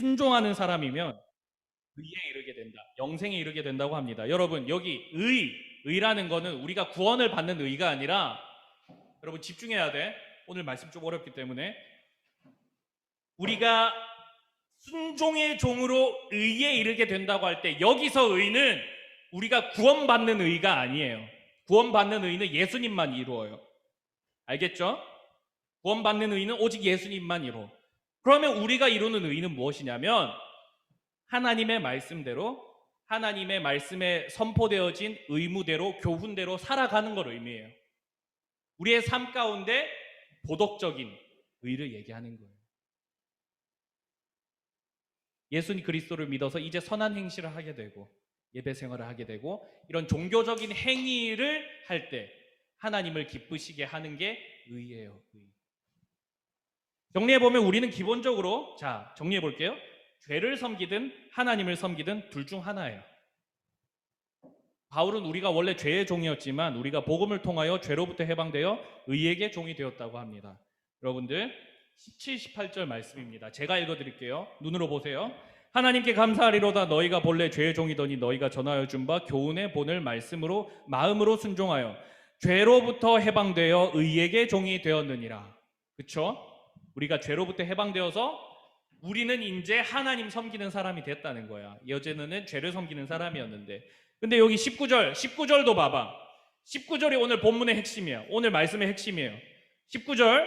순종하는 사람이면 의에 이르게 된다. 영생에 이르게 된다고 합니다. 여러분, 여기 의라는 거는 우리가 구원을 받는 의가 아니라, 여러분 집중해야 돼. 오늘 말씀 좀 어렵기 때문에. 우리가 순종의 종으로 의에 이르게 된다고 할 때, 여기서 의는 우리가 구원받는 의가 아니에요. 구원받는 의는 예수님만 이루어요. 알겠죠? 구원받는 의는 오직 예수님만 이루어. 그러면 우리가 이루는 의는 무엇이냐면, 하나님의 말씀대로, 하나님의 말씀에 선포되어진 의무대로, 교훈대로 살아가는 걸 의미해요. 우리의 삶 가운데 도덕적인 의를 얘기하는 거예요. 예수 그리스도를 믿어서 이제 선한 행실을 하게 되고 예배 생활을 하게 되고 이런 종교적인 행위를 할 때 하나님을 기쁘시게 하는 게 의예요. 의. 정리해보면 우리는 기본적으로, 자, 정리해볼게요. 죄를 섬기든 하나님을 섬기든 둘 중 하나예요. 바울은 우리가 원래 죄의 종이었지만 우리가 복음을 통하여 죄로부터 해방되어 의에게 종이 되었다고 합니다. 여러분들 17, 18절 말씀입니다. 제가 읽어드릴게요. 눈으로 보세요. 하나님께 감사하리로다. 너희가 본래 죄의 종이더니 너희가 전하여 준 바 교훈의 본을 말씀으로 마음으로 순종하여 죄로부터 해방되어 의에게 종이 되었느니라. 그렇죠? 우리가 죄로부터 해방되어서 우리는 이제 하나님 섬기는 사람이 됐다는 거야. 예전에는 죄를 섬기는 사람이었는데. 근데 여기 19절도 봐봐. 19절이 오늘 본문의 핵심이야. 오늘 말씀의 핵심이에요. 19절,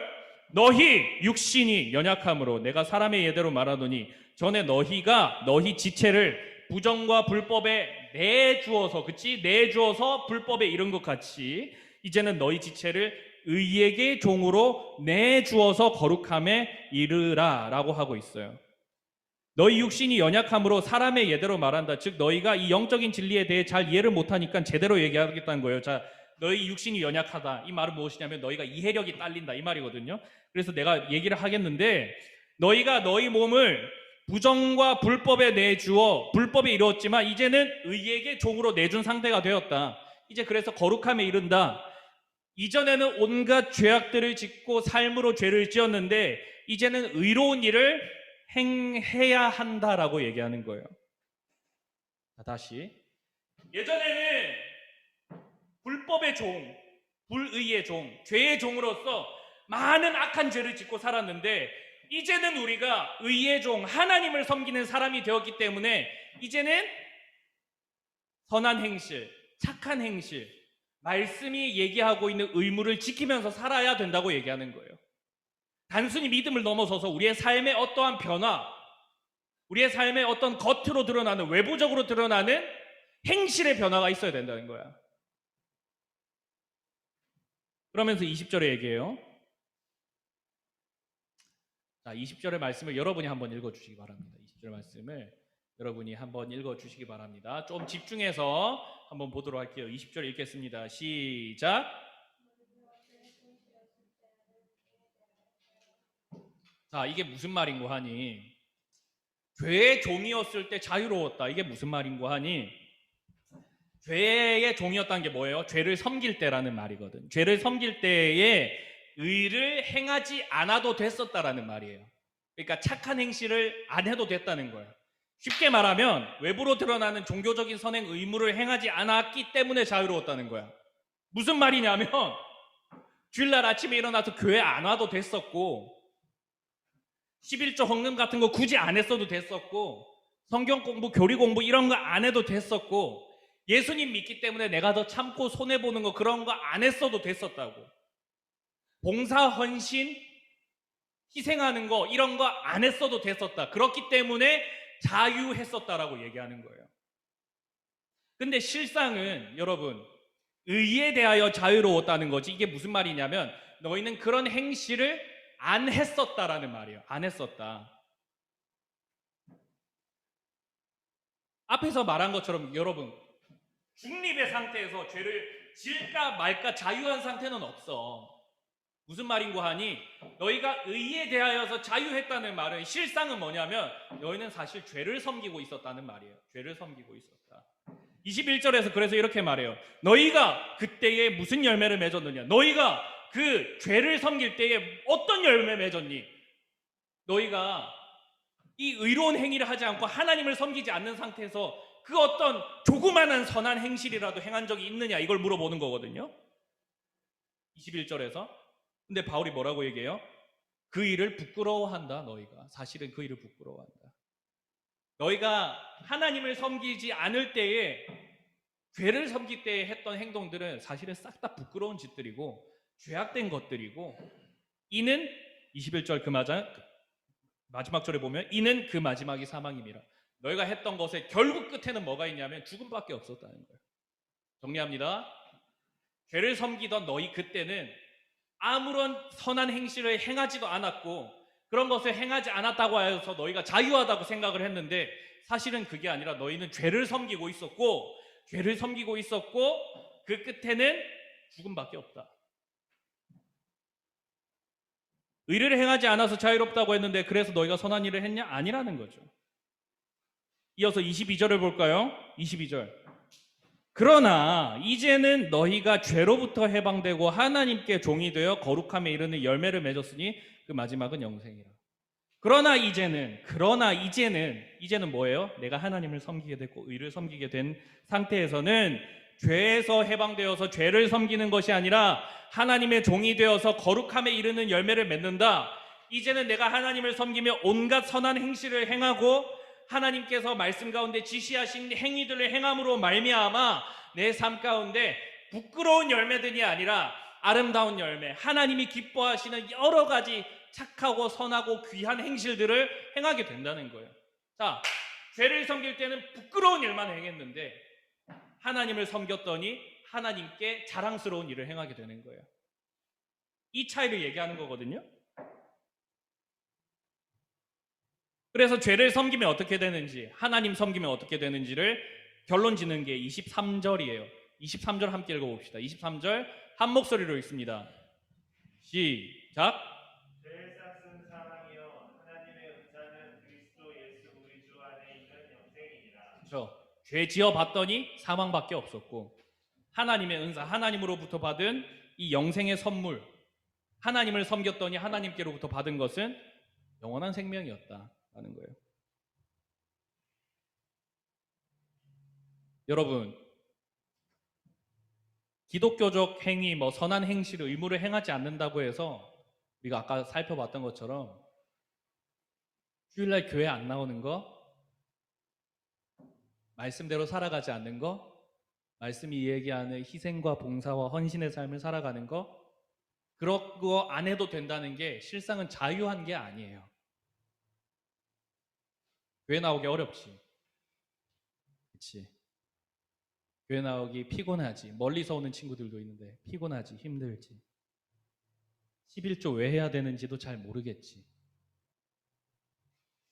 너희 육신이 연약함으로 내가 사람의 예대로 말하노니 전에 너희가 너희 지체를 부정과 불법에 내주어서, 그치? 내주어서 불법에 이른 것 같이 이제는 너희 지체를 의에게 종으로 내주어서 거룩함에 이르라 라고 하고 있어요. 너희 육신이 연약함으로 사람의 예대로 말한다. 즉 너희가 이 영적인 진리에 대해 잘 이해를 못하니까 제대로 얘기하겠다는 거예요. 자, 너희 육신이 연약하다. 이 말은 무엇이냐면 너희가 이해력이 딸린다 이 말이거든요. 그래서 내가 얘기를 하겠는데, 너희가 너희 몸을 부정과 불법에 내주어 불법에 이루었지만 이제는 의에게 종으로 내준 상태가 되었다. 이제 그래서 거룩함에 이른다. 이전에는 온갖 죄악들을 짓고 삶으로 죄를 지었는데 이제는 의로운 일을 행해야 한다라고 얘기하는 거예요. 다시, 예전에는 불법의 종, 불의의 종, 죄의 종으로서 많은 악한 죄를 짓고 살았는데 이제는 우리가 의의 종, 하나님을 섬기는 사람이 되었기 때문에 이제는 선한 행실, 착한 행실, 말씀이 얘기하고 있는 의무를 지키면서 살아야 된다고 얘기하는 거예요. 단순히 믿음을 넘어서서 우리의 삶의 어떠한 변화, 우리의 삶의 어떤 겉으로 드러나는, 외부적으로 드러나는 행실의 변화가 있어야 된다는 거야. 그러면서 20절에 얘기해요. 자, 20절의 말씀을 여러분이 한번 읽어주시기 바랍니다. 20절 말씀을 여러분이 한번 읽어주시기 바랍니다. 좀 집중해서 한번 보도록 할게요. 20절 읽겠습니다. 시작. 자, 이게 무슨 말인고 하니, 죄의 종이었을 때 자유로웠다. 이게 무슨 말인고 하니, 죄의 종이었다는 게 뭐예요? 죄를 섬길 때라는 말이거든. 죄를 섬길 때에 의를 행하지 않아도 됐었다라는 말이에요. 그러니까 착한 행실을 안 해도 됐다는 거예요. 쉽게 말하면 외부로 드러나는 종교적인 선행 의무를 행하지 않았기 때문에 자유로웠다는 거야. 무슨 말이냐면 주일날 아침에 일어나서 교회 안 와도 됐었고 11조 헌금 같은 거 굳이 안 했어도 됐었고 성경 공부, 교리 공부 이런 거 안 해도 됐었고 예수님 믿기 때문에 내가 더 참고 손해보는 거 그런 거 안 했어도 됐었다고. 봉사, 헌신, 희생하는 거 이런 거 안 했어도 됐었다. 그렇기 때문에 자유했었다라고 얘기하는 거예요. 근데 실상은 여러분, 의에 대하여 자유로웠다는 거지. 이게 무슨 말이냐면 너희는 그런 행실을 안 했었다라는 말이에요. 안 했었다. 앞에서 말한 것처럼 여러분, 중립의 상태에서 죄를 질까 말까 자유한 상태는 없어. 무슨 말인고 하니 너희가 의에 대하여서 자유했다는 말은 실상은 뭐냐면 너희는 사실 죄를 섬기고 있었다는 말이에요. 죄를 섬기고 있었다. 21절에서 그래서 이렇게 말해요. 너희가 그때에 무슨 열매를 맺었느냐. 너희가 그 죄를 섬길 때에 어떤 열매 맺었니? 너희가 이 의로운 행위를 하지 않고 하나님을 섬기지 않는 상태에서 그 어떤 조그마한 선한 행실이라도 행한 적이 있느냐, 이걸 물어보는 거거든요. 21절에서. 근데 바울이 뭐라고 얘기해요? 그 일을 부끄러워한다. 너희가 사실은 그 일을 부끄러워한다. 너희가 하나님을 섬기지 않을 때에, 죄를 섬길 때에 했던 행동들은 사실은 싹 다 부끄러운 짓들이고 죄악된 것들이고, 이는 21절 그 마지막 절에 보면 이는 그 마지막이 사망임이라. 너희가 했던 것에 결국 끝에는 뭐가 있냐면 죽음밖에 없었다는 거예요. 정리합니다. 죄를 섬기던 너희 그때는 아무런 선한 행실을 행하지도 않았고, 그런 것을 행하지 않았다고 해서 너희가 자유하다고 생각을 했는데, 사실은 그게 아니라 너희는 죄를 섬기고 있었고 그 끝에는 죽음밖에 없다. 의를 행하지 않아서 자유롭다고 했는데 그래서 너희가 선한 일을 했냐? 아니라는 거죠. 이어서 22절을 볼까요? 22절. 그러나 이제는 너희가 죄로부터 해방되고 하나님께 종이 되어 거룩함에 이르는 열매를 맺었으니 그 마지막은 영생이라. 그러나 이제는 뭐예요? 내가 하나님을 섬기게 됐고 의를 섬기게 된 상태에서는 죄에서 해방되어서 죄를 섬기는 것이 아니라 하나님의 종이 되어서 거룩함에 이르는 열매를 맺는다. 이제는 내가 하나님을 섬기며 온갖 선한 행실을 행하고 하나님께서 말씀 가운데 지시하신 행위들을 행함으로 말미암아 내 삶 가운데 부끄러운 열매들이 아니라 아름다운 열매, 하나님이 기뻐하시는 여러 가지 착하고 선하고 귀한 행실들을 행하게 된다는 거예요. 자, 죄를 섬길 때는 부끄러운 일만 행했는데 하나님을 섬겼더니 하나님께 자랑스러운 일을 행하게 되는 거예요. 이 차이를 얘기하는 거거든요. 그래서 죄를 섬기면 어떻게 되는지, 하나님 섬기면 어떻게 되는지를 결론 짓는 게 23절이에요. 23절 함께 읽어봅시다. 23절 한 목소리로 읽습니다. 시작. 죄의 싹은 사망이요 하나님의 은사는 그리스도 예수 우리 주 안에 있는 영생이니라. 그렇죠. 죄 지어 봤더니 사망밖에 없었고, 하나님의 은사, 하나님으로부터 받은 이 영생의 선물, 하나님을 섬겼더니 하나님께로부터 받은 것은 영원한 생명이었다라는 거예요. 여러분, 기독교적 행위, 선한 행실을 의무를 행하지 않는다고 해서 우리가 아까 살펴봤던 것처럼 주일날 교회 안 나오는 거, 말씀대로 살아가지 않는 거, 말씀이 얘기하는 희생과 봉사와 헌신의 삶을 살아가는 거, 그런 거 안 해도 된다는 게 실상은 자유한 게 아니에요. 교회 나오기 어렵지. 그렇지. 교회 나오기 피곤하지. 멀리서 오는 친구들도 있는데 피곤하지, 힘들지. 11조 왜 해야 되는지도 잘 모르겠지.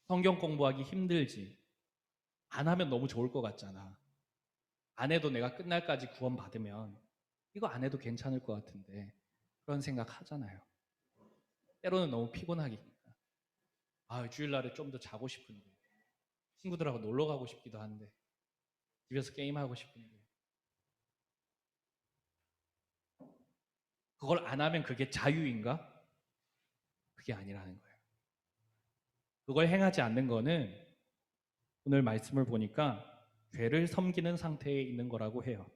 성경 공부하기 힘들지. 안 하면 너무 좋을 것 같잖아. 안 해도 내가 끝날까지 구원 받으면 이거 안 해도 괜찮을 것 같은데, 그런 생각 하잖아요. 때로는 너무 피곤하니까. 주일날에 좀 더 자고 싶은데, 친구들하고 놀러 가고 싶기도 한데, 집에서 게임하고 싶은데, 그걸 안 하면 그게 자유인가? 그게 아니라는 거예요. 그걸 행하지 않는 거는 오늘 말씀을 보니까 죄를 섬기는 상태에 있는 거라고 해요.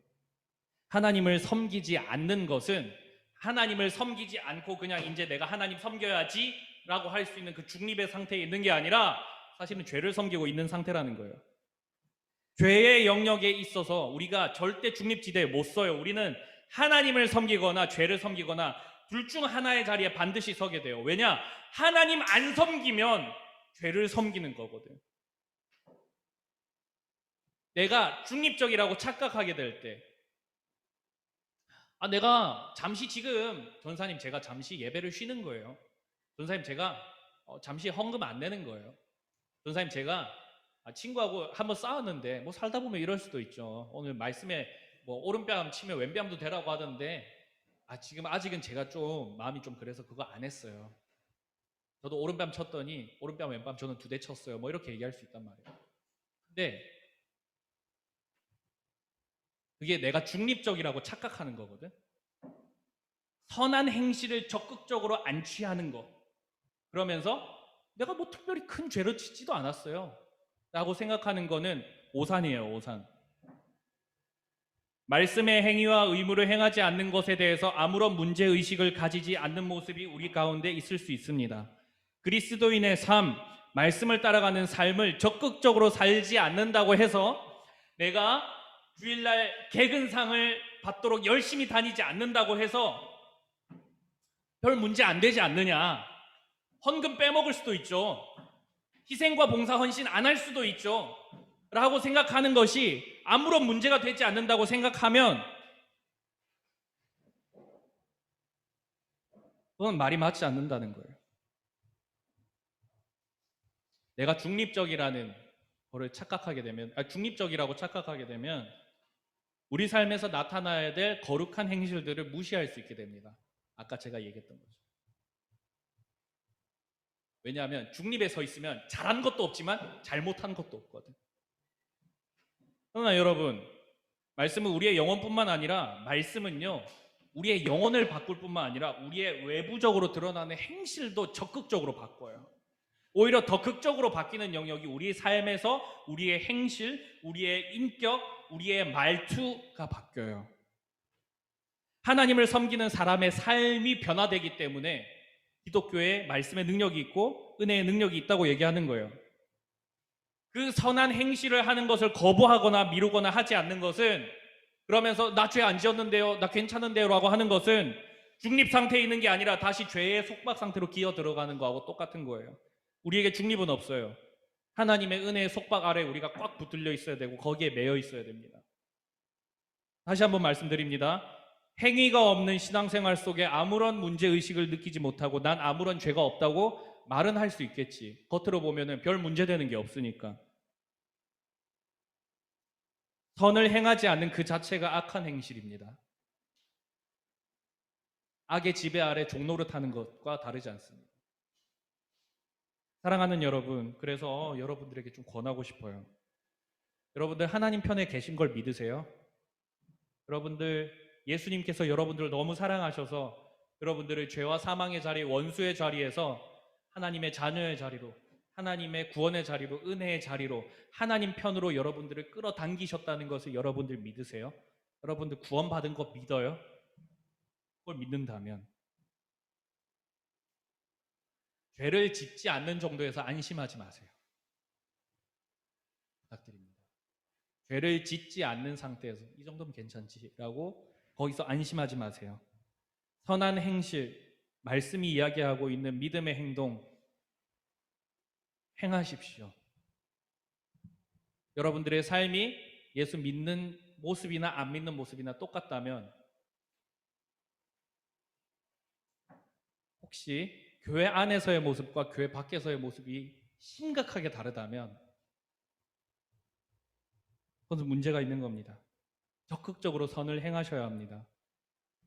하나님을 섬기지 않는 것은 하나님을 섬기지 않고 그냥 이제 내가 하나님 섬겨야지 라고 할 수 있는 그 중립의 상태에 있는 게 아니라 사실은 죄를 섬기고 있는 상태라는 거예요. 죄의 영역에 있어서 우리가 절대 중립지대에 못 서요. 우리는 하나님을 섬기거나 죄를 섬기거나 둘 중 하나의 자리에 반드시 서게 돼요. 왜냐? 하나님 안 섬기면 죄를 섬기는 거거든. 내가 중립적이라고 착각하게 될 때, 내가 잠시 지금 전사님 제가 잠시 예배를 쉬는 거예요. 전사님 제가 잠시 헌금 안 내는 거예요. 전사님 제가 친구하고 한번 싸웠는데 살다 보면 이럴 수도 있죠. 오늘 말씀에 오른뺨 치면 왼뺨도 되라고 하던데 지금 아직은 제가 좀 마음이 좀 그래서 그거 안 했어요. 저도 오른뺨 쳤더니 오른뺨 왼뺨 저는 2대 쳤어요. 이렇게 얘기할 수 있단 말이에요. 근데 그게 내가 중립적이라고 착각하는 거거든. 선한 행실을 적극적으로 안 취하는 거. 그러면서 내가 뭐 특별히 큰 죄를 짓지도 않았어요 라고 생각하는 거는 오산이에요. 오산. 말씀의 행위와 의무를 행하지 않는 것에 대해서 아무런 문제의식을 가지지 않는 모습이 우리 가운데 있을 수 있습니다. 그리스도인의 삶, 말씀을 따라가는 삶을 적극적으로 살지 않는다고 해서 내가 주일날 개근상을 받도록 열심히 다니지 않는다고 해서 별 문제 안 되지 않느냐. 헌금 빼먹을 수도 있죠. 희생과 봉사 헌신 안 할 수도 있죠. 라고 생각하는 것이 아무런 문제가 되지 않는다고 생각하면 그건 말이 맞지 않는다는 거예요. 내가 중립적이라는 거를 착각하게 되면, 중립적이라고 착각하게 되면 우리 삶에서 나타나야 될 거룩한 행실들을 무시할 수 있게 됩니다. 아까 제가 얘기했던 거죠. 왜냐하면 중립에 서 있으면 잘한 것도 없지만 잘못한 것도 없거든. 그러나 여러분, 말씀은 우리의 영혼뿐만 아니라 말씀은요, 우리의 영혼을 바꿀 뿐만 아니라 우리의 외부적으로 드러나는 행실도 적극적으로 바꿔요. 오히려 더 극적으로 바뀌는 영역이 우리의 삶에서 우리의 행실, 우리의 인격, 우리의 말투가 바뀌어요. 하나님을 섬기는 사람의 삶이 변화되기 때문에 기독교에 말씀의 능력이 있고 은혜의 능력이 있다고 얘기하는 거예요. 그 선한 행실을 하는 것을 거부하거나 미루거나 하지 않는 것은, 그러면서 나 죄 안 지었는데요, 나 괜찮은데요 라고 하는 것은 중립 상태에 있는 게 아니라 다시 죄의 속박 상태로 기어 들어가는 거하고 똑같은 거예요. 우리에게 중립은 없어요. 하나님의 은혜의 속박 아래 우리가 꽉 붙들려 있어야 되고 거기에 매여 있어야 됩니다. 다시 한번 말씀드립니다. 행위가 없는 신앙생활 속에 아무런 문제의식을 느끼지 못하고 난 아무런 죄가 없다고 말은 할 수 있겠지. 겉으로 보면은 별 문제되는 게 없으니까. 선을 행하지 않는 그 자체가 악한 행실입니다. 악의 지배 아래 종노릇하는 것과 다르지 않습니다. 사랑하는 여러분, 그래서 여러분들에게 좀 권하고 싶어요. 여러분들 하나님 편에 계신 걸 믿으세요? 여러분들 예수님께서 여러분들을 너무 사랑하셔서 여러분들을 죄와 사망의 자리, 원수의 자리에서 하나님의 자녀의 자리로, 하나님의 구원의 자리로, 은혜의 자리로, 하나님 편으로 여러분들을 끌어당기셨다는 것을 여러분들 믿으세요? 여러분들 구원받은 거 믿어요? 그걸 믿는다면 죄를 짓지 않는 정도에서 안심하지 마세요. 부탁드립니다. 죄를 짓지 않는 상태에서 이 정도면 괜찮지라고 거기서 안심하지 마세요. 선한 행실, 말씀이 이야기하고 있는 믿음의 행동 행하십시오. 여러분들의 삶이 예수 믿는 모습이나 안 믿는 모습이나 똑같다면 혹시 교회 안에서의 모습과 교회 밖에서의 모습이 심각하게 다르다면 그것은 문제가 있는 겁니다. 적극적으로 선을 행하셔야 합니다.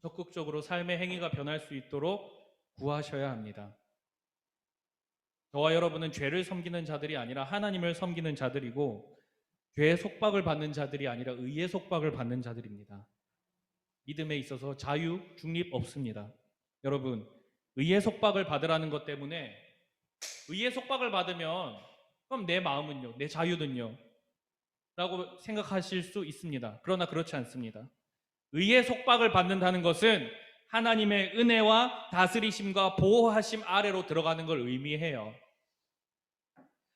적극적으로 삶의 행위가 변할 수 있도록 구하셔야 합니다. 저와 여러분은 죄를 섬기는 자들이 아니라 하나님을 섬기는 자들이고 죄의 속박을 받는 자들이 아니라 의의 속박을 받는 자들입니다. 믿음에 있어서 자유, 중립 없습니다. 여러분, 의의 속박을 받으라는 것 때문에 의의 속박을 받으면 그럼 내 마음은요, 내 자유는요? 라고 생각하실 수 있습니다. 그러나 그렇지 않습니다. 의의 속박을 받는다는 것은 하나님의 은혜와 다스리심과 보호하심 아래로 들어가는 걸 의미해요.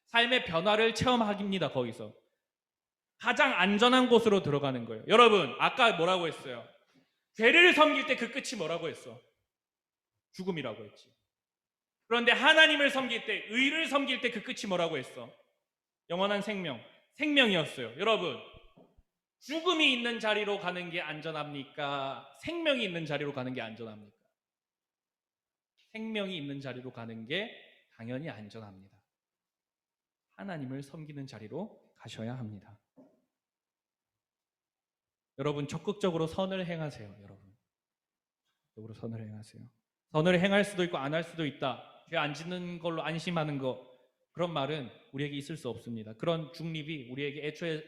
삶의 변화를 체험하기입니다. 거기서 가장 안전한 곳으로 들어가는 거예요. 여러분, 아까 뭐라고 했어요? 죄를 섬길 때 그 끝이 뭐라고 했어? 죽음이라고 했지. 그런데 하나님을 섬길 때, 의를 섬길 때 그 끝이 뭐라고 했어? 영원한 생명, 생명이었어요. 여러분, 죽음이 있는 자리로 가는 게 안전합니까? 생명이 있는 자리로 가는 게 안전합니까? 생명이 있는 자리로 가는 게 당연히 안전합니다. 하나님을 섬기는 자리로 가셔야 합니다. 여러분, 적극적으로 선을 행하세요. 여러분, 적극적으로 선을 행하세요. 선을 행할 수도 있고 안 할 수도 있다. 죄 안 짓는 걸로 안심하는 거, 그런 말은 우리에게 있을 수 없습니다. 그런 중립이 우리에게 애초에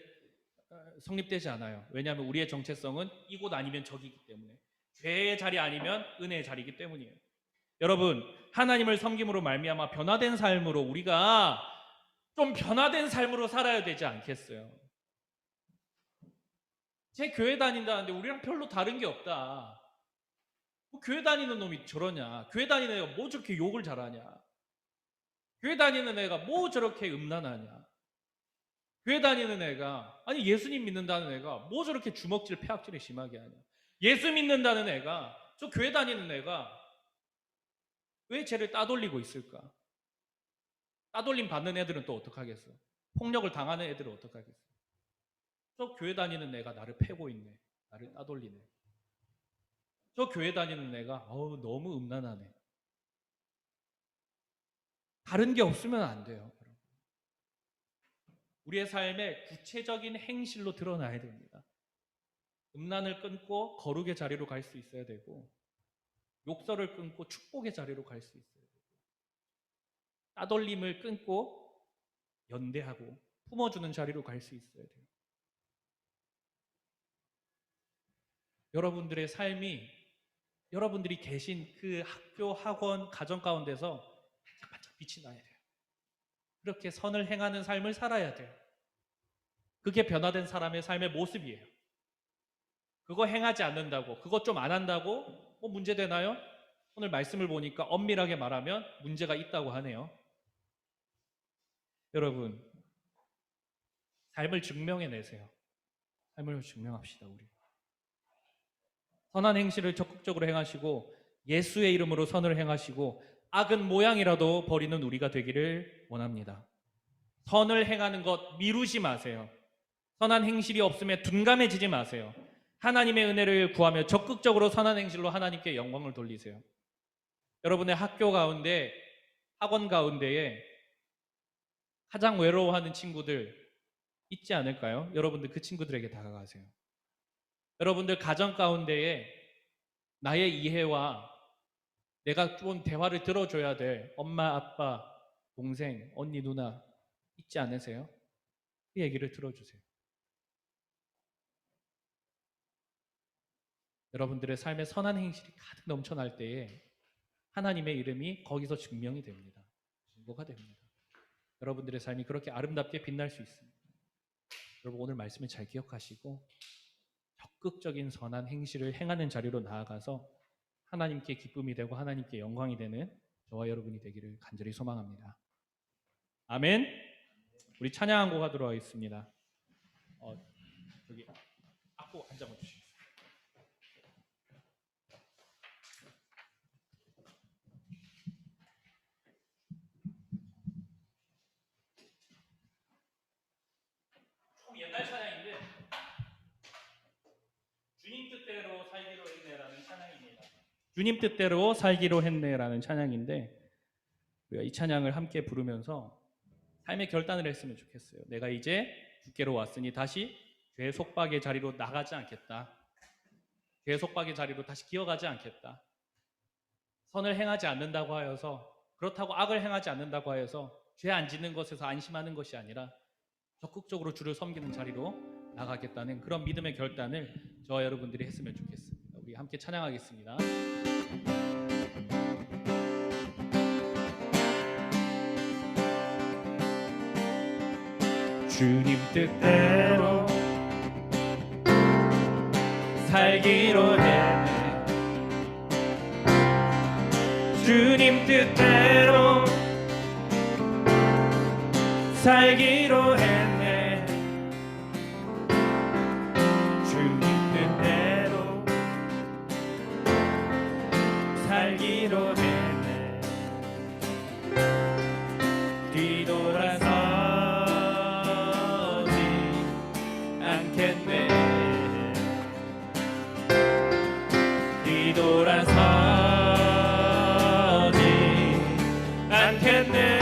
성립되지 않아요. 왜냐하면 우리의 정체성은 이곳 아니면 저기이기 때문에, 죄의 자리 아니면 은혜의 자리이기 때문이에요. 여러분, 하나님을 섬김으로 말미암아 변화된 삶으로 우리가 좀 변화된 삶으로 살아야 되지 않겠어요? 제 교회 다닌다는데 우리랑 별로 다른 게 없다. 뭐 교회 다니는 놈이 저러냐? 교회 다니는 애가 뭐 저렇게 욕을 잘하냐? 교회 다니는 애가 뭐 저렇게 음란하냐? 교회 다니는 애가, 아니 예수님 믿는다는 애가 뭐 저렇게 주먹질 폐악질을 심하게 하냐? 예수 믿는다는 애가, 저 교회 다니는 애가 왜 쟤를 따돌리고 있을까? 따돌림 받는 애들은 또 어떡하겠어? 폭력을 당하는 애들은 어떡하겠어? 저 교회 다니는 애가 나를 패고 있네. 나를 따돌리네. 저 교회 다니는 애가 너무 음란하네. 다른 게 없으면 안 돼요. 우리의 삶의 구체적인 행실로 드러나야 됩니다. 음란을 끊고 거룩의 자리로 갈 수 있어야 되고, 욕설을 끊고 축복의 자리로 갈 수 있어야 되고, 따돌림을 끊고 연대하고 품어주는 자리로 갈 수 있어야 돼요. 여러분들의 삶이, 여러분들이 계신 그 학교, 학원, 가정 가운데서 반짝반짝 빛이 나야 돼요. 그렇게 선을 행하는 삶을 살아야 돼요. 그게 변화된 사람의 삶의 모습이에요. 그거 행하지 않는다고, 그거 좀 안 한다고 뭐 문제 되나요? 오늘 말씀을 보니까 엄밀하게 말하면 문제가 있다고 하네요. 여러분, 삶을 증명해내세요. 삶을 증명합시다. 우리 선한 행실을 적극적으로 행하시고 예수의 이름으로 선을 행하시고 악은 모양이라도 버리는 우리가 되기를 원합니다. 선을 행하는 것 미루지 마세요. 선한 행실이 없음에 둔감해지지 마세요. 하나님의 은혜를 구하며 적극적으로 선한 행실로 하나님께 영광을 돌리세요. 여러분의 학교 가운데, 학원 가운데에 가장 외로워하는 친구들 있지 않을까요? 여러분들 그 친구들에게 다가가세요. 여러분들 가정 가운데에 나의 이해와 내가 좀 대화를 들어줘야 될 엄마, 아빠, 동생, 언니, 누나 있지 않으세요? 그 얘기를 들어주세요. 여러분들의 삶에 선한 행실이 가득 넘쳐날 때에 하나님의 이름이 거기서 증명이 됩니다. 증거가 됩니다. 여러분들의 삶이 그렇게 아름답게 빛날 수 있습니다. 여러분 오늘 말씀을 잘 기억하시고 적극적인 선한 행실을 행하는 자리로 나아가서 하나님께 기쁨이 되고 하나님께 영광이 되는 저와 여러분이 되기를 간절히 소망합니다. 아멘. 우리 찬양 한 곡 하도록 하겠습니다. 여기 앞으로 앉아봐 주시죠. 좀 옛날 찬양인데 주님 뜻대로 살기로 했네라는 찬양입니다. 주님 뜻대로 살기로 했네라는 찬양인데 우리가 이 찬양을 함께 부르면서 삶의 결단을 했으면 좋겠어요. 내가 이제 주께로 왔으니 다시 죄의 속박의 자리로 나가지 않겠다. 죄의 속박의 자리로 다시 기어가지 않겠다. 선을 행하지 않는다고 하여서, 그렇다고 악을 행하지 않는다고 하여서 죄 안 짓는 것에서 안심하는 것이 아니라 적극적으로 주를 섬기는 자리로 나가겠다는 그런 믿음의 결단을 저와 여러분들이 했으면 좋겠습니다. 우리 함께 찬양하겠습니다. 주님 뜻대로 살기로 했네. 주님 뜻대로 살기로 했네. 주님 뜻대로 살기로 했네. 뒤돌아서지 않겠네. 뒤돌아서지 않겠네.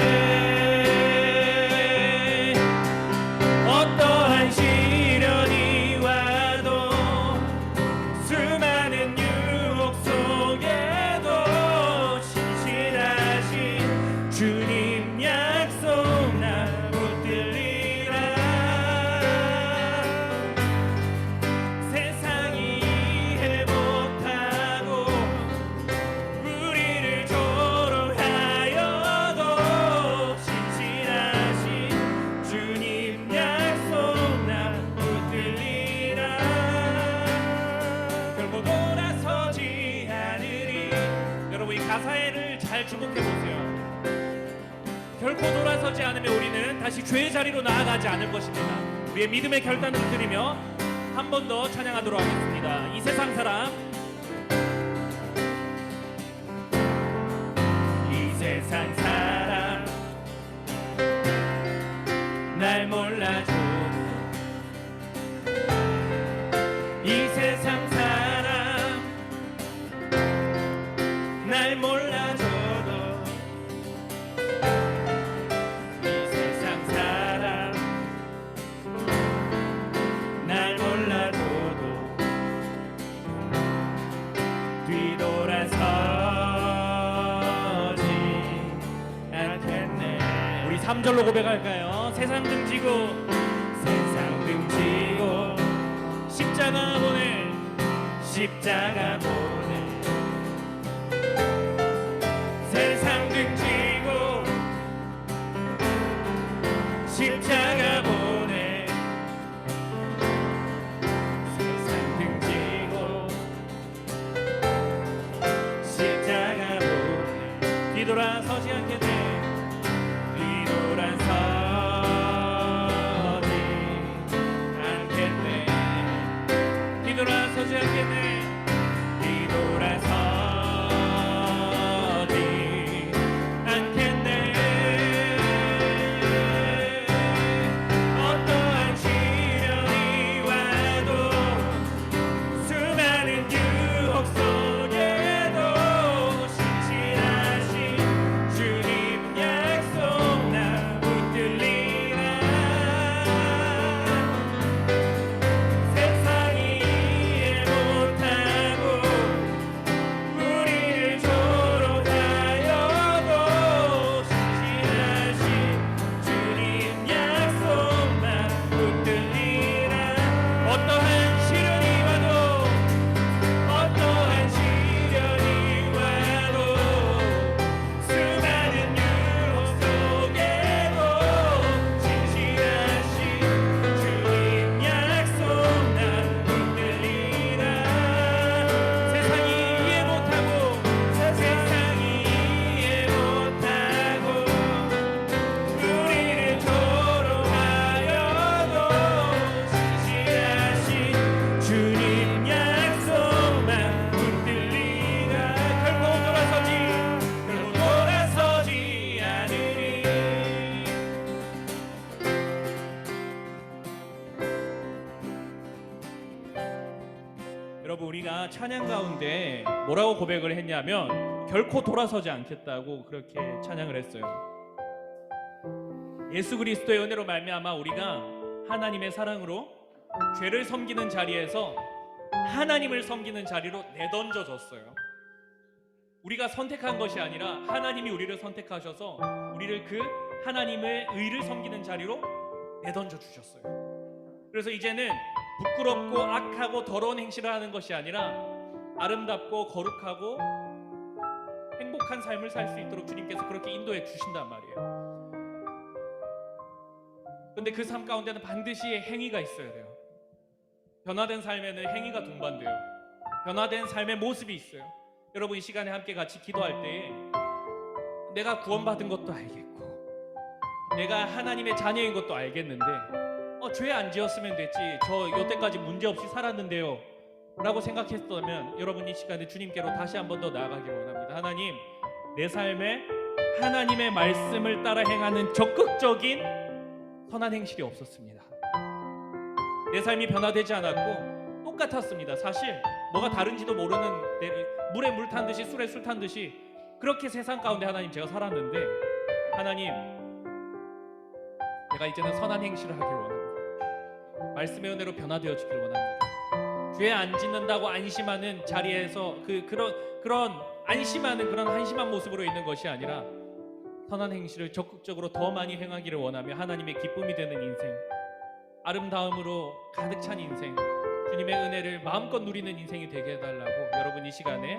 잘 주목해 보세요. 결코 돌아서지 않으면 우리는 다시 죄의 자리로 나아가지 않을 것입니다. 우리의 믿음의 결단을 드리며 한 번 더 찬양하도록 하겠습니다. 이 세상 사람, 이 세상 사람 날 몰라줘. 이 세상 사람 날 몰라줘도 이 세상 사람 날 몰라줘도 뒤돌아서지 않겠네. 우리 3절로 고백할까요? 세상 등지고 세상 등지고 십자가 보내 십자가 보내 세상 등지고 십자가 보내 세상 등지고 십자가 보내 뒤돌아서지 않겠네. 뒤돌아서지 않겠네. 뒤돌아서지 않겠네. 어떠한 시련이 와도 수많은 유혹 속에도 신실하신 주님 약속 나 붙들리라. 세상이 이해 못하고 우리를 조롱하여도 신실하신 주님 약속만 붙들리라. 어떠한 시련이 와도 어떠한 시련이 와도 수많은 유혹 속에도 신실하신 주님 약속 난 붙들리라. 세상이 이해 못하고 세상이 이해 못하고 우리를 조롱하여도 신실하신 주님 약속만 붙들리라. 결코 돌아서지 않으리. 여러분, 우리가 찬양 가운데 뭐라고 고백을 했냐면 결코 돌아서지 않겠다고 그렇게 찬양을 했어요. 예수 그리스도의 은혜로 말미암아 우리가 하나님의 사랑으로 죄를 섬기는 자리에서 하나님을 섬기는 자리로 내던져졌어요. 우리가 선택한 것이 아니라 하나님이 우리를 선택하셔서 우리를 그 하나님의 의를 섬기는 자리로 내던져 주셨어요. 그래서 이제는 부끄럽고 악하고 더러운 행실을 하는 것이 아니라 아름답고 거룩하고 행복한 삶을 살 수 있도록 주님께서 그렇게 인도해 주신단 말이에요. 그런데 그 삶 가운데는 반드시 행위가 있어야 돼요. 변화된 삶에는 행위가 동반돼요. 변화된 삶의 모습이 있어요. 여러분, 이 시간에 함께 같이 기도할 때에 내가 구원받은 것도 알겠고 내가 하나님의 자녀인 것도 알겠는데 죄 안 지었으면 됐지, 저 여태까지 문제없이 살았는데요 라고 생각했다면 여러분, 이 시간에 주님께로 다시 한 번 더 나아가길 원합니다. 하나님, 내 삶에 하나님의 말씀을 따라 행하는 적극적인 선한 행실이 없었습니다. 내 삶이 변화되지 않았고 똑같았습니다. 사실 뭐가 다른지도 모르는 물에 물 탄 듯이 술에 술 탄 듯이 그렇게 세상 가운데 하나님 제가 살았는데, 하나님, 내가 이제는 선한 행실을 하길 원합니다. 말씀의 은혜로 변화되어지길 원합니다. 죄 안 짓는다고 안심하는 자리에서 그런 안심하는 그런 한심한 모습으로 있는 것이 아니라 선한 행실을 적극적으로 더 많이 행하기를 원하며 하나님의 기쁨이 되는 인생, 아름다움으로 가득 찬 인생, 주님의 은혜를 마음껏 누리는 인생이 되게 해달라고 여러분, 이 시간에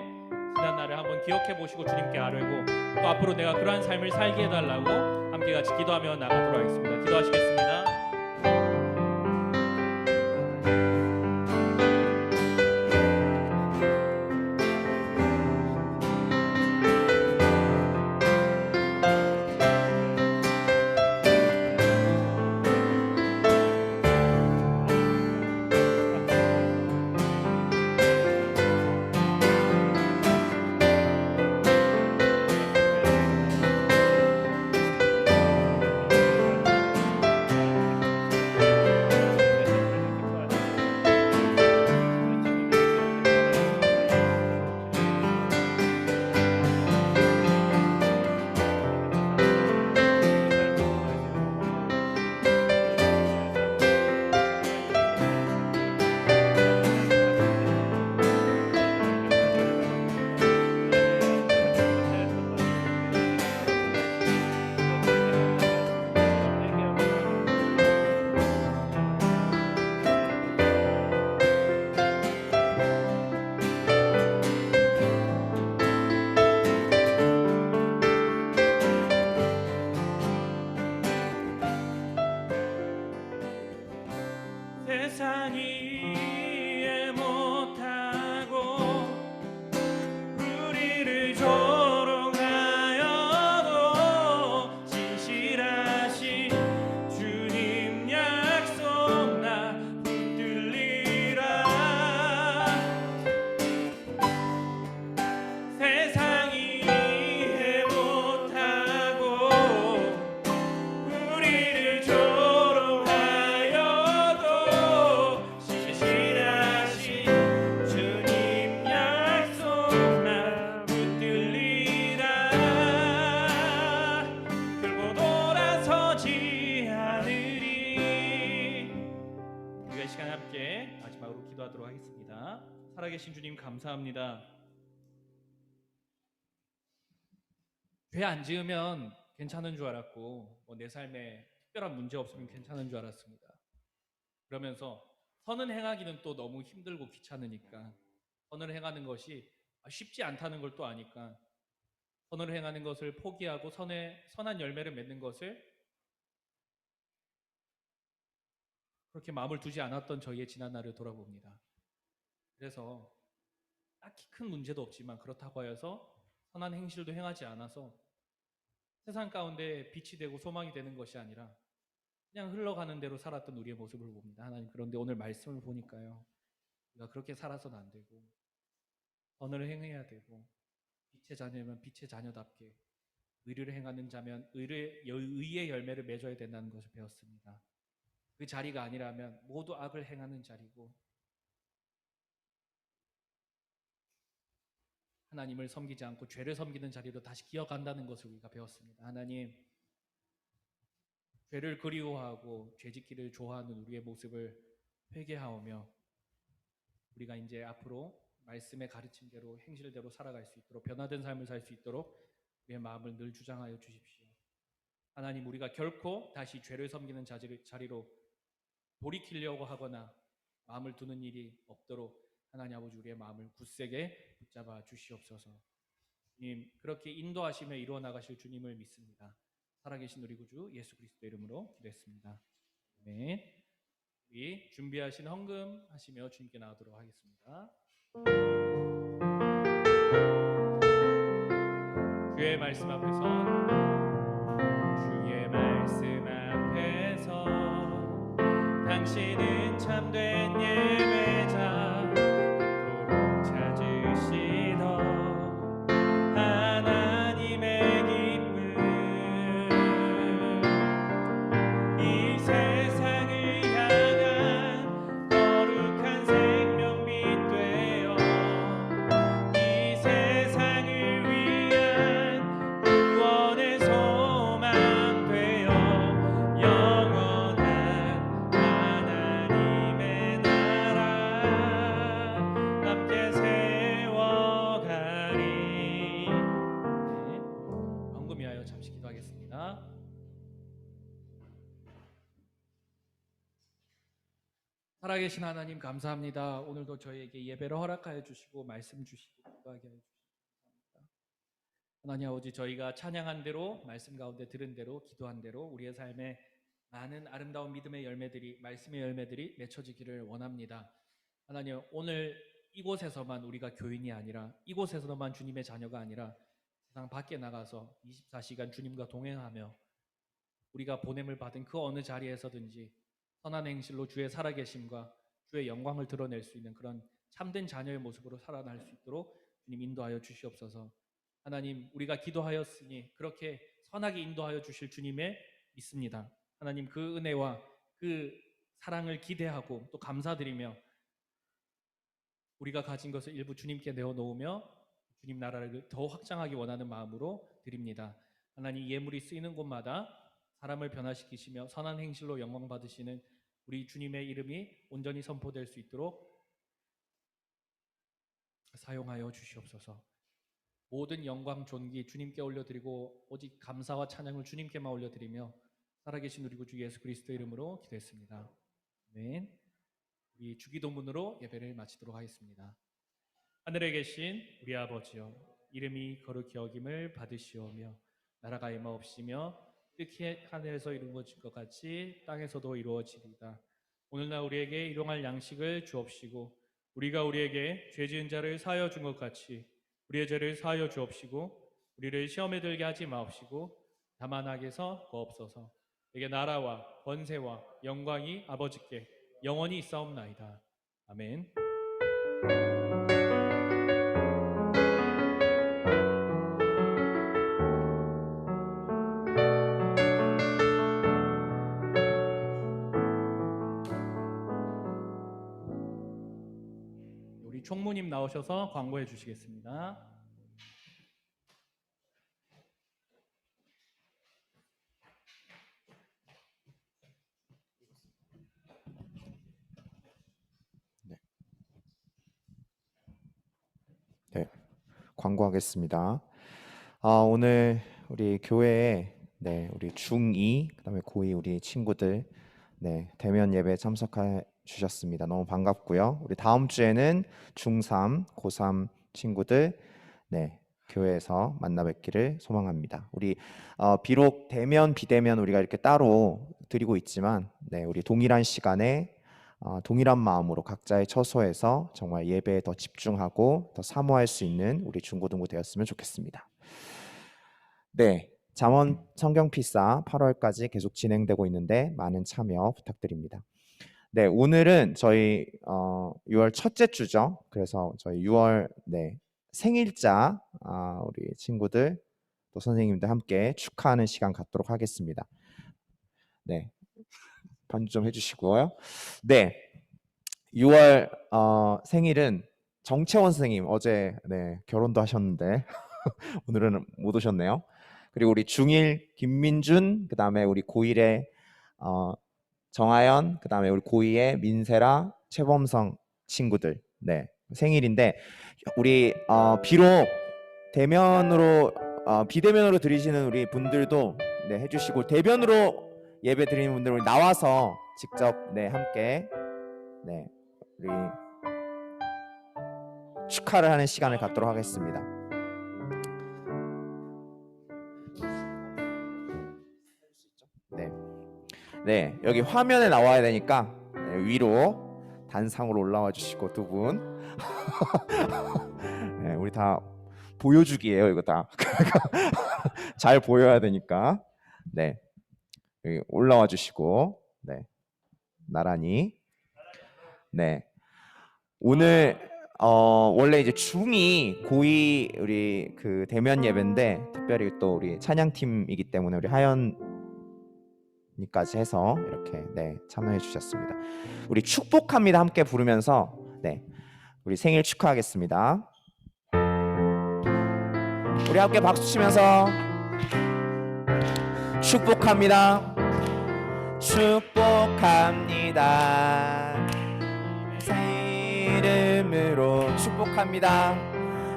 지난 날을 한번 기억해 보시고 주님께 아뢰고 또 앞으로 내가 그러한 삶을 살게 해달라고 함께 같이 기도하며 나가도록 하겠습니다. 기도하시겠습니다. 세상이 이해 못하고 우리를 조롱하여도 진실하신 주님 약속 나 붙들리라. 세상이 이해 못하고 우리를 조롱하여도 신실하신 주님 약속 나 붙들리라. 결코 돌아서지 않으리. 우리가 이 시간 함께 마지막으로 기도하도록 하겠습니다. 살아계신 주님 감사합니다. 죄 안 지으면 괜찮은 줄 알았고 내 삶에 특별한 문제 없으면 괜찮은 줄 알았습니다. 그러면서 선을 행하기는 또 너무 힘들고 귀찮으니까 선을 행하는 것이 쉽지 않다는 걸 또 아니까 선을 행하는 것을 포기하고 선한 열매를 맺는 것을 그렇게 마음을 두지 않았던 저희의 지난 날을 돌아봅니다. 그래서 딱히 큰 문제도 없지만 그렇다고 하여서 선한 행실도 행하지 않아서 세상 가운데 빛이 되고 소망이 되는 것이 아니라 그냥 흘러가는 대로 살았던 우리의 모습을 봅니다. 하나님, 그런데 오늘 말씀을 보니까요, 우리가 그렇게 살아서는 안 되고 선을 행해야 되고 빛의 자녀면 빛의 자녀답게 의를 행하는 자면 의의 열매를 맺어야 된다는 것을 배웠습니다. 그 자리가 아니라면 모두 악을 행하는 자리고 하나님을 섬기지 않고 죄를 섬기는 자리로 다시 기어간다는 것을 우리가 배웠습니다. 하나님, 죄를 그리워하고 죄짓기를 좋아하는 우리의 모습을 회개하오며 우리가 이제 앞으로 말씀의 가르침대로 행실대로 살아갈 수 있도록 변화된 삶을 살 수 있도록 우리의 마음을 늘 주장하여 주십시오. 하나님, 우리가 결코 다시 죄를 섬기는 자리로 돌이키려고 하거나 마음을 두는 일이 없도록 하나님 아버지 우리의 마음을 굳세게 붙잡아 주시옵소서. 주님, 그렇게 인도하시며 이루어 나가실 주님을 믿습니다. 살아계신 우리 구주 예수 그리스도 이름으로 기도했습니다. 아멘. 우리 준비하신 헌금 하시며 주님께 나오도록 하겠습니다. 주의 말씀 앞에서 당신은 참된 예배자 그토록 찾으시던 하나님의 기쁨 이 세상을 향한 거룩한 생명빛 되어 이 세상을 위한 구원의 소망 되어 영원한 하나님의 나라 함께 세워가리. 네, 헌금 위하여 잠시 기도하겠습니다. 살아계신 하나님 감사합니다. 오늘도 저희에게 예배를 허락하여 주시고 말씀 주시고 기도하게 하여 주시고 감사합니다. 하나님 아버지, 저희가 찬양한 대로 말씀 가운데 들은 대로 기도한 대로 우리의 삶에 많은 아름다운 믿음의 열매들이 말씀의 열매들이 맺혀지기를 원합니다. 하나님, 오늘 이곳에서만 우리가 교인이 아니라 이곳에서만 주님의 자녀가 아니라 세상 밖에 나가서 24시간 주님과 동행하며 우리가 보냄을 받은 그 어느 자리에서든지 선한 행실로 주의 살아계심과 주의 영광을 드러낼 수 있는 그런 참된 자녀의 모습으로 살아날 수 있도록 주님 인도하여 주시옵소서. 하나님, 우리가 기도하였으니 그렇게 선하게 인도하여 주실 주님의 믿습니다. 하나님, 그 은혜와 그 사랑을 기대하고 또 감사드리며 우리가 가진 것을 일부 주님께 내어놓으며 주님 나라를 더 확장하기 원하는 마음으로 드립니다. 하나님, 예물이 쓰이는 곳마다 사람을 변화시키시며 선한 행실로 영광 받으시는 우리 주님의 이름이 온전히 선포될 수 있도록 사용하여 주시옵소서. 모든 영광 존귀 주님께 올려드리고 오직 감사와 찬양을 주님께만 올려드리며 살아계신 우리 구주 예수 그리스도 이름으로 기도했습니다. 아멘. 우리 주기도문으로 예배를 마치도록 하겠습니다. 하늘에 계신 우리 아버지여, 이름이 거룩히 여김을 받으시오며 나라가 임하옵시며 뜻이 하늘에서 이루어질 것 같이 땅에서도 이루어지리이다. 오늘날 우리에게 일용할 양식을 주옵시고 우리가 우리에게 죄 지은 자를 사하여 준 것 같이 우리의 죄를 사하여 주옵시고 우리를 시험에 들게 하지 마옵시고 다만 악에서 구하옵소서. 내게 나라와 권세와 영광이 아버지께 영원히 있사옵나이다. 아멘. 우리 총무님 나오셔서 광고해 주시겠습니다. 네, 광고하겠습니다. 오늘 우리 교회에 우리 중2 그다음에 고2 우리 친구들 대면 예배 참석해 주셨습니다. 너무 반갑고요. 우리 다음 주에는 중3, 고3 친구들 교회에서 만나 뵙기를 소망합니다. 우리 비록 대면 비대면 우리가 이렇게 따로 드리고 있지만 우리 동일한 시간에 동일한 마음으로 각자의 처소에서 정말 예배에 더 집중하고 더 사모할 수 있는 우리 중고등부 되었으면 좋겠습니다. 잠언 성경 필사 8월까지 계속 진행되고 있는데 많은 참여 부탁드립니다. 오늘은 저희 6월 첫째 주죠. 그래서 저희 6월 생일자 우리 친구들 또 선생님들 함께 축하하는 시간 갖도록 하겠습니다. 반주 좀 해주시고요. 6월 생일은 정채원 선생님 어제 결혼도 하셨는데 오늘은 못 오셨네요. 그리고 우리 중1 김민준, 그 다음에 우리 고1의 정하연, 그 다음에 우리 고2의 민세라, 최범성 친구들 생일인데 우리 비록 대면으로 비대면으로 드리시는 우리 분들도 해주시고 대면으로 예배 드리는 분들 우리 나와서 직접 함께 우리 축하를 하는 시간을 갖도록 하겠습니다. 여기 화면에 나와야 되니까 위로 단상으로 올라와 주시고 두 분 우리 다 보여주기예요. 이거 다 잘 보여야 되니까 여기 올라와 주시고 나란히 오늘 원래 이제 중2 고2 우리 그 대면 예배인데 특별히 또 우리 찬양팀이기 때문에 우리 하연이까지 해서 이렇게 참여해 주셨습니다. 우리 축복합니다 함께 부르면서 우리 생일 축하하겠습니다. 우리 함께 박수 치면서 축복합니다. 축복합니다. 새 이름으로 축복합니다.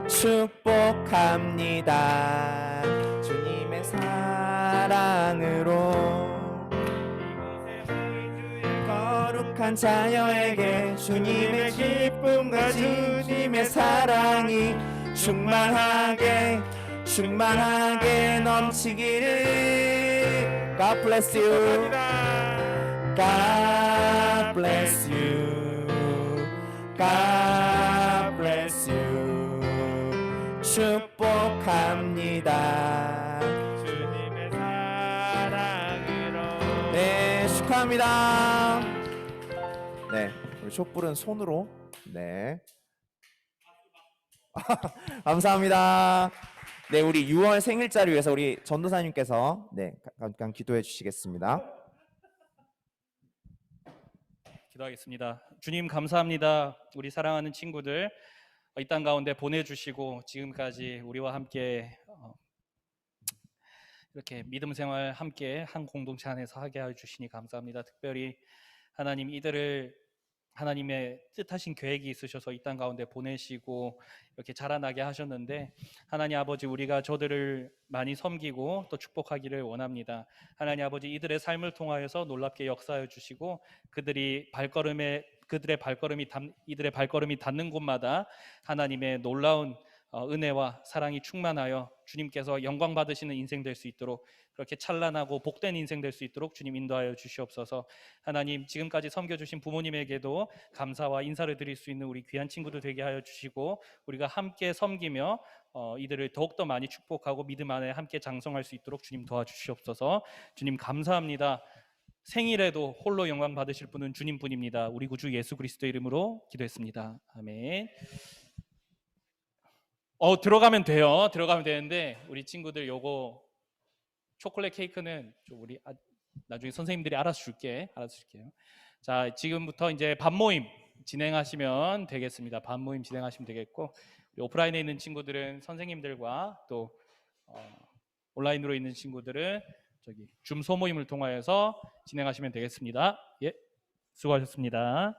축복합니다. 주님의 사랑으로 거룩한 자녀에게 주님의 기쁨과 주님의 사랑이 충만하게 넘치기를. God bless you. God bless you. God bless you. 축복합니다. 주님의 사랑으로. 축하합니다. 우리 촛불은 손으로. 감사합니다. 우리 6월 생일자를 위해서 우리 전도사님께서 잠깐 기도해 주시겠습니다. 기도하겠습니다. 주님 감사합니다. 우리 사랑하는 친구들 이 땅 가운데 보내주시고 지금까지 우리와 함께 이렇게 믿음 생활 함께 한 공동체 안에서 하게 해주시니 감사합니다. 특별히 하나님 이들을 하나님의 뜻하신 계획이 있으셔서 이 땅 가운데 보내시고 이렇게 자라나게 하셨는데 하나님 아버지 우리가 저들을 많이 섬기고 또 축복하기를 원합니다. 하나님 아버지 이들의 삶을 통하여서 놀랍게 역사하여 주시고 이들의 발걸음이 닿는 곳마다 하나님의 놀라운 은혜와 사랑이 충만하여 주님께서 영광 받으시는 인생 될 수 있도록 그렇게 찬란하고 복된 인생 될 수 있도록 주님 인도하여 주시옵소서. 하나님, 지금까지 섬겨주신 부모님에게도 감사와 인사를 드릴 수 있는 우리 귀한 친구들 되게 하여 주시고, 우리가 함께 섬기며 이들을 더욱더 많이 축복하고 믿음 안에 함께 장성할 수 있도록 주님 도와주시옵소서. 주님 감사합니다. 생일에도 홀로 영광 받으실 분은 주님뿐입니다. 우리 구주 예수 그리스도 이름으로 기도했습니다. 아멘. 들어가면 돼요. 들어가면 되는데 우리 친구들 요거 초콜릿 케이크는 좀 우리 나중에 선생님들이 알아서 줄게요. 자, 지금부터 이제 반 모임 진행하시면 되겠습니다. 반 모임 진행하시면 되겠고, 우리 오프라인에 있는 친구들은 선생님들과 또 온라인으로 있는 친구들은 저기 줌 소모임을 통하여서 진행하시면 되겠습니다. 예, 수고하셨습니다.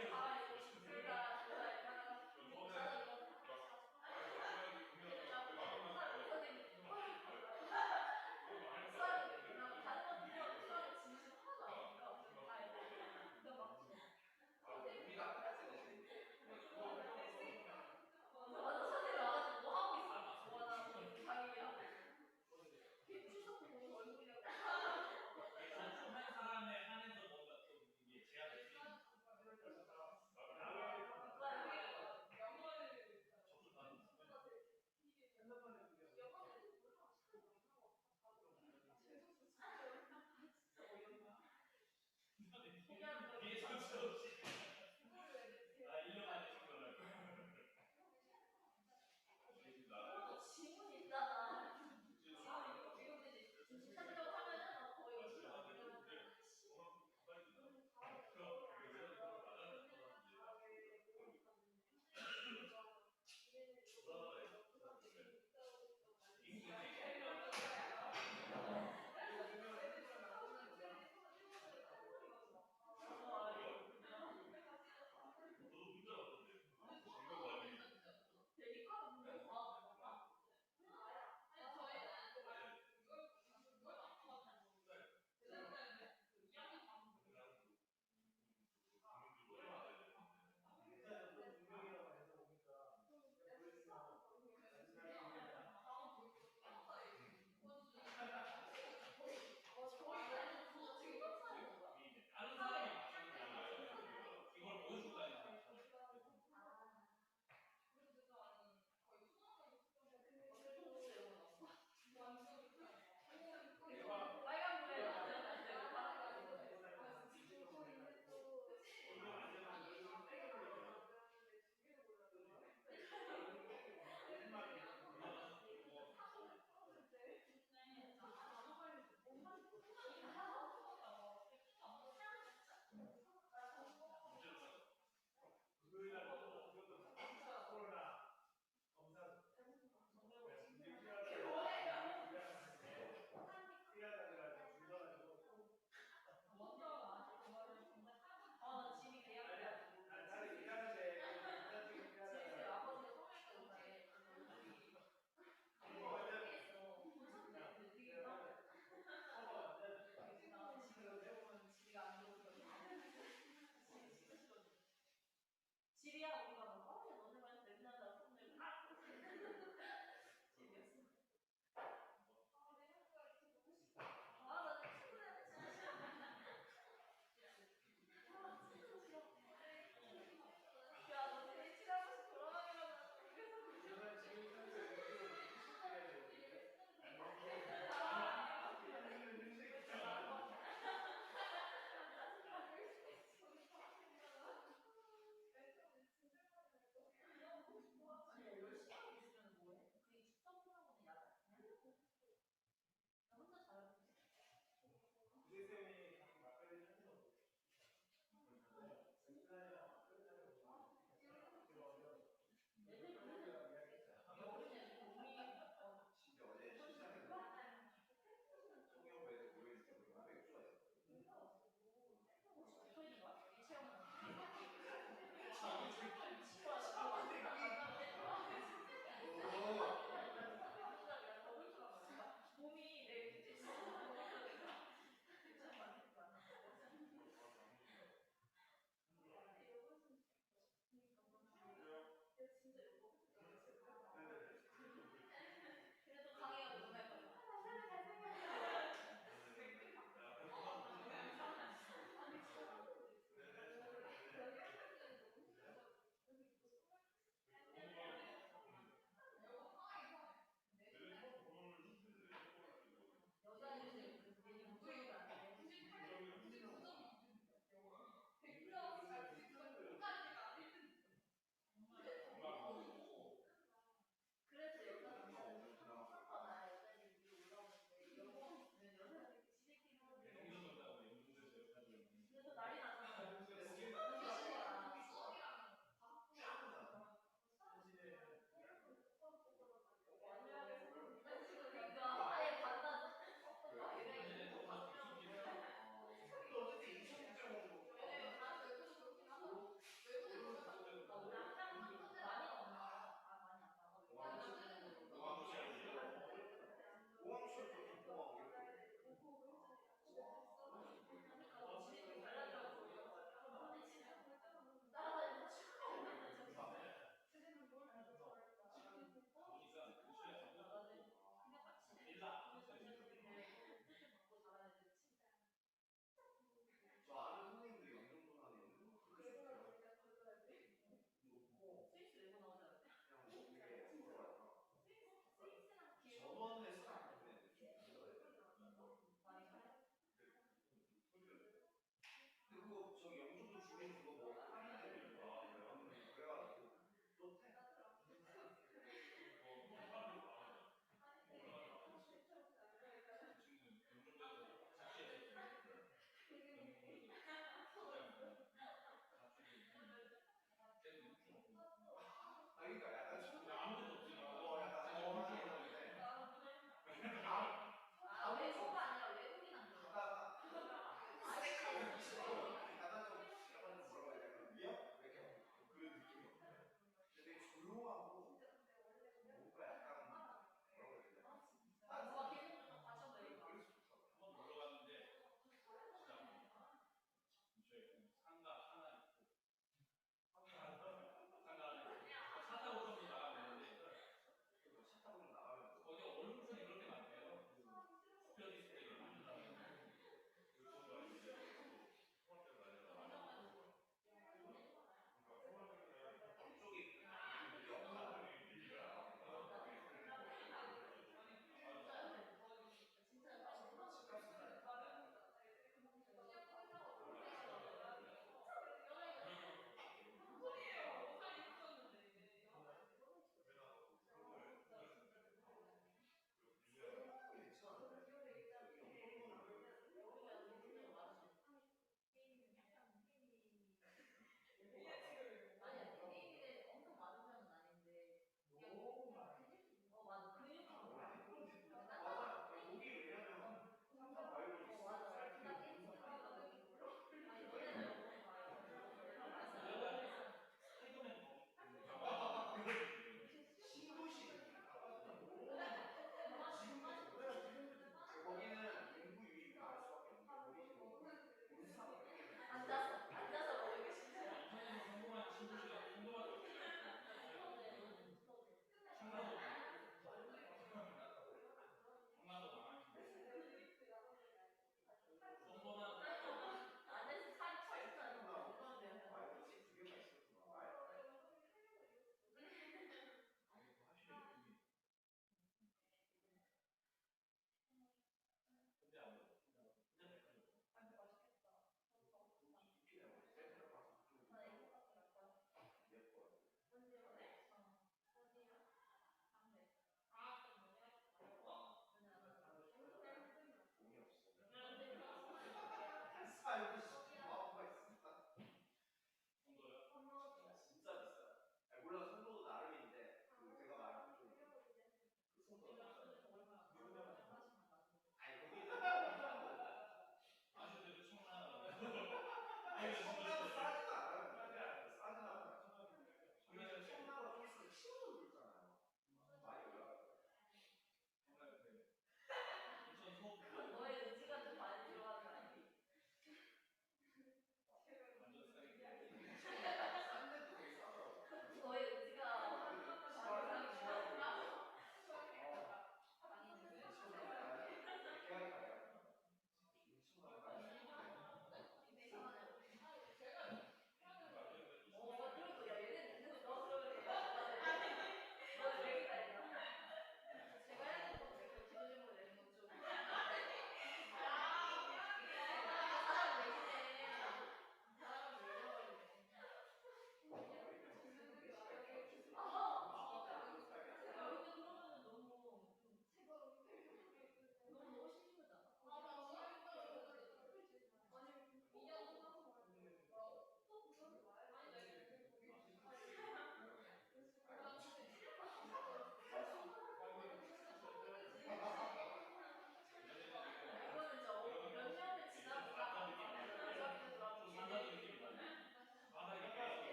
좀